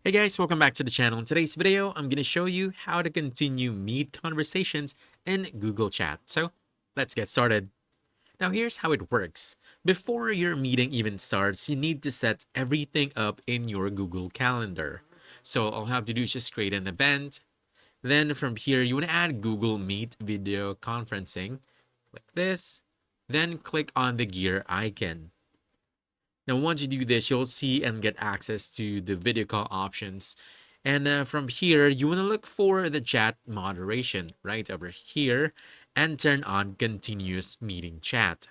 Hey guys, welcome back to the channel. In today's video, I'm going to show you how to continue Meet conversations in Google Chat. So let's get started. Now here's how it works. Before your meeting even starts, you need to set everything up in your Google Calendar. So all you have to do is just create an event. Then from here, you want to add Google Meet video conferencing like this. Then click on the gear icon. Now, once you do this, you'll see and get access to the video call options. And from here, you want to look for the chat moderation right over here and turn on continuous meeting chat.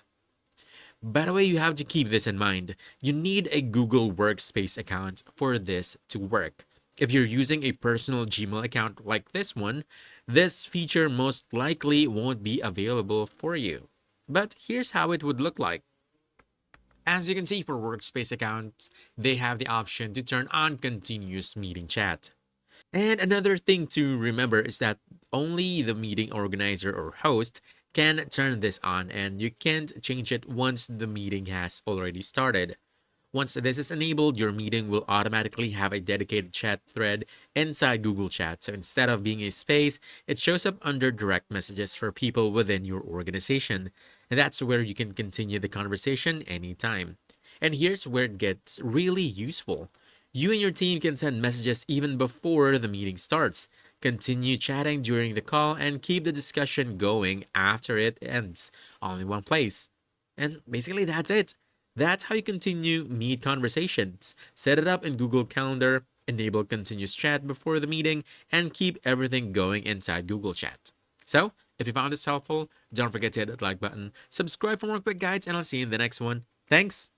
By the way, you have to keep this in mind. You need a Google Workspace account for this to work. If you're using a personal Gmail account like this one, this feature most likely won't be available for you. But here's how it would look like. As you can see, for Workspace accounts, they have the option to turn on continuous meeting chat. And another thing to remember is that only the meeting organizer or host can turn this on, and you can't change it once the meeting has already started. Once this is enabled, your meeting will automatically have a dedicated chat thread inside Google Chat. So instead of being a space, it shows up under direct messages for people within your organization. And that's where you can continue the conversation anytime. And here's where it gets really useful. You and your team can send messages even before the meeting starts. Continue chatting during the call and keep the discussion going after it ends, all in one place. And basically, that's it. That's how you continue Meet conversations. Set it up in Google Calendar, enable continuous chat before the meeting, and keep everything going inside Google Chat. So, if you found this helpful, don't forget to hit that like button, subscribe for more quick guides, and I'll see you in the next one. Thanks!